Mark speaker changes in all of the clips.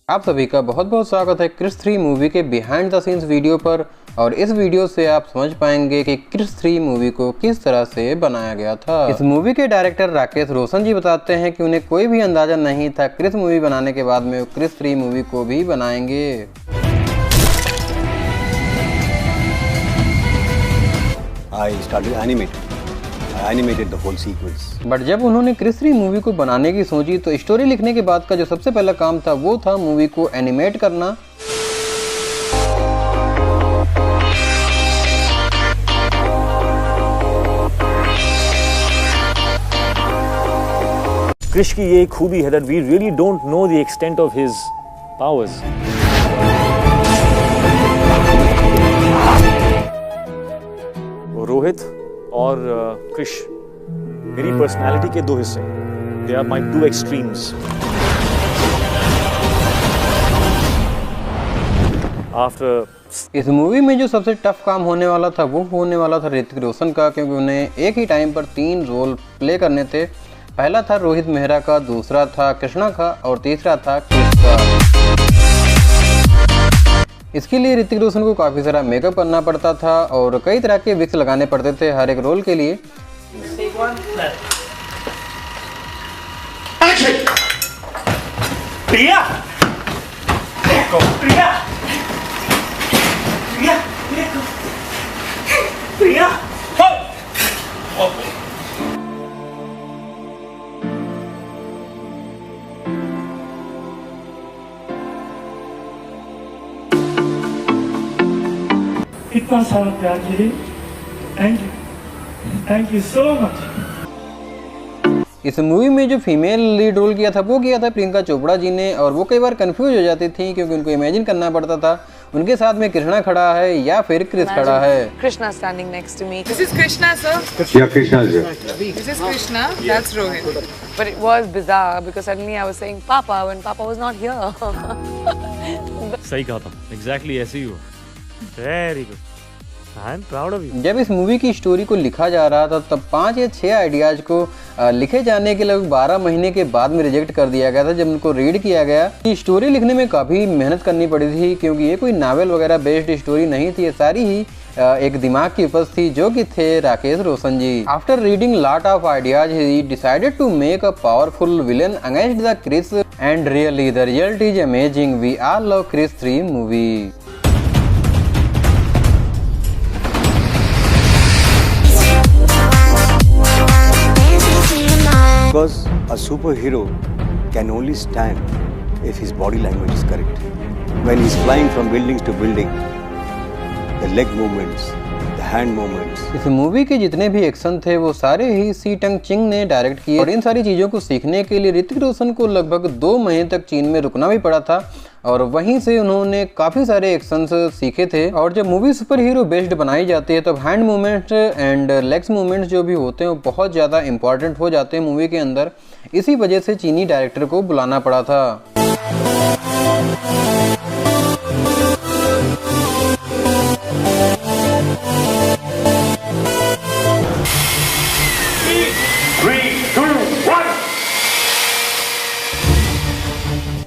Speaker 1: आप सभी का बहुत बहुत स्वागत है क्रिस 3 मूवी के बिहाइंड द सीन्स वीडियो पर। और इस वीडियो से आप समझ पाएंगे कि क्रिस 3 मूवी को किस तरह से बनाया गया था। इस मूवी के डायरेक्टर राकेश रोशन जी बताते हैं कि उन्हें कोई भी अंदाजा नहीं था क्रिस मूवी बनाने के बाद में वो क्रिस 3 मूवी को भी बनाएंगे।
Speaker 2: I animated the whole sequence.
Speaker 1: But जब उन्होंने क्रिस 3 मूवी को बनाने की सोची तो स्टोरी लिखने के बाद का जो सबसे पहला काम था वो था मूवी को एनिमेट करना।
Speaker 3: क्रिश की ये खूबी है that we really don't know the extent of his powers. Rohit और क्रिश मेरी पर्सनालिटी के दो हिस्से, they are my two extremes. After
Speaker 1: इस मूवी में जो सबसे टफ काम होने वाला था वो होने वाला था ऋतिक रोशन का, क्योंकि उन्हें एक ही टाइम पर 3 रोल प्ले करने थे। पहला था रोहित मेहरा का, दूसरा था कृष्णा का और तीसरा था क्रिस का। इसके लिए ऋतिक रोशन को काफ़ी सारा मेकअप करना पड़ता था और कई तरह के विक्स लगाने पड़ते थे हर एक रोल के लिए।
Speaker 3: प्रिया, प्रिया, प्रिया, प्रिया,
Speaker 4: इतना सारा प्यार के लिए थैंक यू सो मच।
Speaker 1: इस मूवी में जो फीमेल लीड रोल किया था वो किया था प्रियंका चोपड़ा जी ने, और वो कई बार कंफ्यूज हो जाती थी क्योंकि उनको इमेजिन करना पड़ता था उनके साथ में कृष्णा खड़ा है या फिर क्रिस खड़ा है।
Speaker 5: Krishna standing next to me. This is Krishna, sir.
Speaker 2: Yeah, Krishna is here.
Speaker 5: This is Krishna. That's Rohit. But it was bizarre because suddenly I was saying Papa when Papa was not here.
Speaker 3: सही कहा था, exactly ऐसे ही हुआ। Very good, I am proud of you.
Speaker 1: जब इस movie की story को लिखा जा रहा था तब 5 या 6 आइडियाज को लिखे जाने के लगभग 12 महीने के बाद में रिजेक्ट कर दिया गया था। जब उनको रीड किया गया, ये स्टोरी लिखने में काफ़ी मेहनत करनी पड़ी थी क्योंकि ये कोई नावल वगैरह बेस्ड स्टोरी नहीं थी, ये सारी ही एक दिमाग की उपज थी जो कि थे Rakesh Roshan ji. After reading lot of ideas he decided to make a powerful villain against the Chris and really the result is amazing. We all love Krrish 3 movie.
Speaker 2: Because a superhero can only stand if his body language is correct. When he's flying from buildings to building, the leg movements, the hand movements.
Speaker 1: इस movie के जितने भी action थे वो सारे ही सी टंग चिंग ने direct किए, और इन सारी चीज़ों को सीखने के लिए ऋतिक रोशन को लगभग 2 महीने तक चीन में रुकना भी पड़ा था, और वहीं से उन्होंने काफ़ी सारे एक्शंस सीखे थे। और जब मूवी सुपर हीरो बेस्ड बनाई जाती है तब hand movements and legs movements जो भी होते हैं वो बहुत ज़्यादा इंपॉर्टेंट हो जाते हैं मूवी के अंदर। इसी वजह से चीनी डायरेक्टर को बुलाना पड़ा था।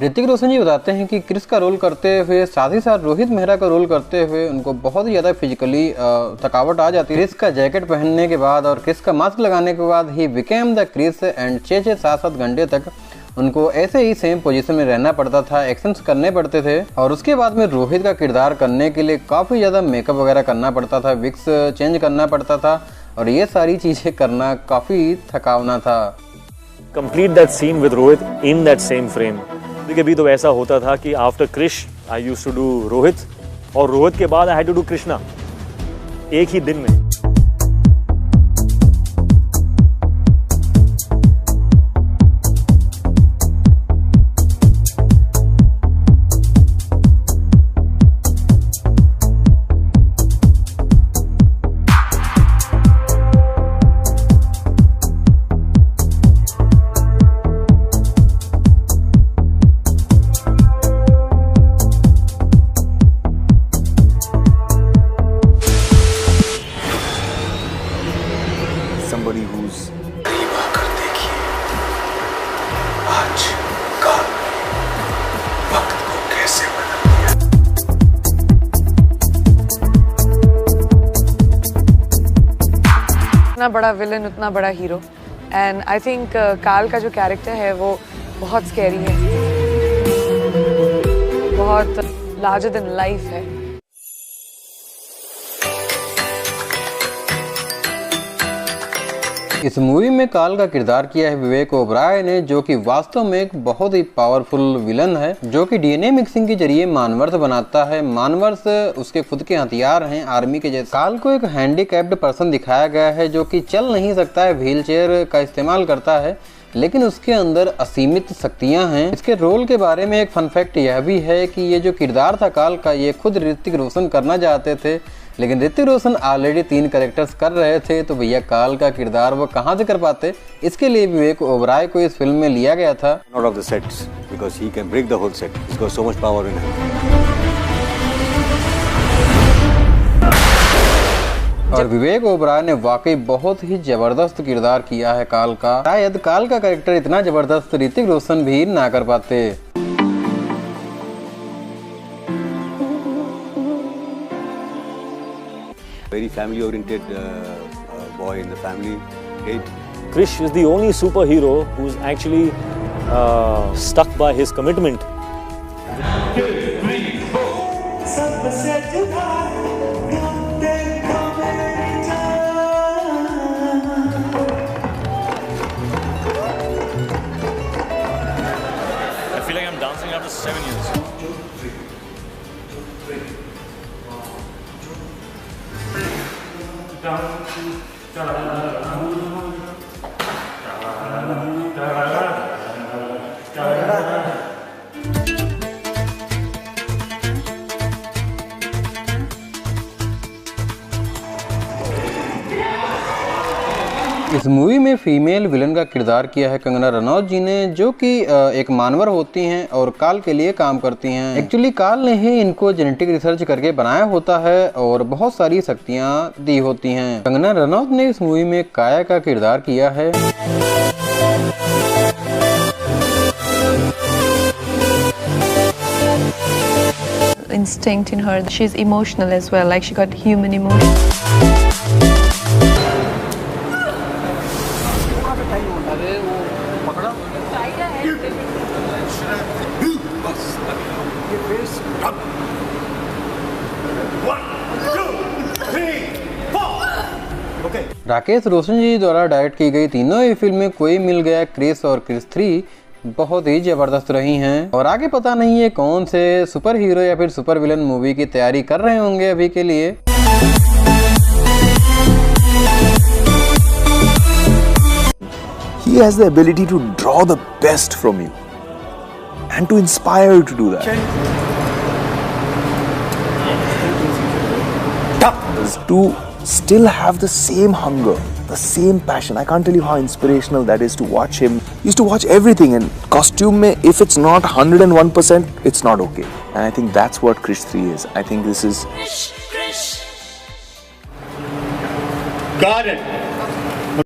Speaker 1: ऋतिक रोशन जी बताते हैं कि क्रिस का रोल करते हुए साथ ही साथ रोहित मेहरा का रोल करते हुए उनको बहुत ही ज़्यादा फिजिकली थकावट आ जाती है। क्रिस का जैकेट पहनने के बाद और क्रिस का मास्क लगाने के बाद ही बिकेम द क्रिस एंड 6-7 घंटे तक उनको ऐसे ही सेम पोजीशन में रहना पड़ता था, एक्शंस करने पड़ते थे। और उसके बाद में रोहित का किरदार करने के लिए काफ़ी ज़्यादा मेकअप वगैरह करना पड़ता था, विक्स चेंज करना पड़ता था, और ये सारी चीज़ें करना काफ़ी थकावना था।
Speaker 3: Complete that scene with Rohit in that same frame. कभी तो ऐसा होता था कि after Krrish I used to do Rohit, और रोहित के बाद I had to do Krishna एक ही दिन में।
Speaker 5: जितना बड़ा विलन उतना बड़ा हीरो। एंड आई थिंक काल का जो कैरेक्टर है वो बहुत स्कैरी है, बहुत लार्जर देन लाइफ है।
Speaker 1: इस मूवी में काल का किरदार किया है विवेक ओबराय ने, जो कि वास्तव में एक बहुत ही पावरफुल विलन है, जो कि डीएनए मिक्सिंग के जरिए मानवर्स बनाता है। मानवर्स उसके खुद के हथियार हैं, आर्मी के जैसे। काल को एक हैंडीकैप्ड पर्सन दिखाया गया है जो कि चल नहीं सकता है, व्हील चेयर का इस्तेमाल करता है, लेकिन उसके अंदर असीमित शक्तियां हैं। इसके रोल के बारे में एक फन फैक्ट यह भी है कि ये जो किरदार था काल का, ये खुद ऋतिक रोशन करना चाहते थे, लेकिन ऋतिक रोशन ऑलरेडी 3 कैरेक्टर्स कर रहे थे, तो भैया काल का किरदार वो कहाँ से कर पाते। इसके लिए विवेक ओबराय को इस फिल्म में लिया गया था।
Speaker 2: Not of the sets, because he can break the whole set. He's got so much power in him.
Speaker 1: और विवेक ओबराय ने वाकई बहुत ही जबरदस्त किरदार किया है काल का। शायद काल का कैरेक्टर इतना जबरदस्त ऋतिक रोशन भी ना कर पाते।
Speaker 2: Very family-oriented boy in the family. Great.
Speaker 3: Krish is the only superhero who's actually stuck by his commitment.
Speaker 6: I feel like I'm dancing after 7 years.
Speaker 1: इस मूवी में फीमेल विलन का किरदार किया है कंगना रनौत जी ने, जो कि एक मानवर होती हैं और काल के लिए काम करती हैं। एक्चुअली काल ने ही इनको जेनेटिक रिसर्च करके बनाया होता है और बहुत सारी शक्तियां दी होती हैं। कंगना रनौत ने इस मूवी में काया का किरदार किया है।
Speaker 7: Instinct in her, she's emotional as well, like she got human emotion.
Speaker 1: Rakesh Roshan जी द्वारा डायरेक्ट की गई तीनों ही फिल्में कोई मिल गया, क्रिस और क्रिस 3 बहुत ही जबरदस्त रही हैं। और आगे पता नहीं है कौन से सुपर हीरो या फिर सुपर विलन मूवी की तैयारी कर रहे होंगे अभी के लिए।
Speaker 8: He has the ability to draw the best from you and to inspire you to do that. To still have the same hunger, the same passion. I can't tell you how inspirational that is to watch him. He used to watch everything, and costume mein, if it's not 101%, it's not okay. And I think that's what Krish 3 is. I think this is...
Speaker 4: Got it.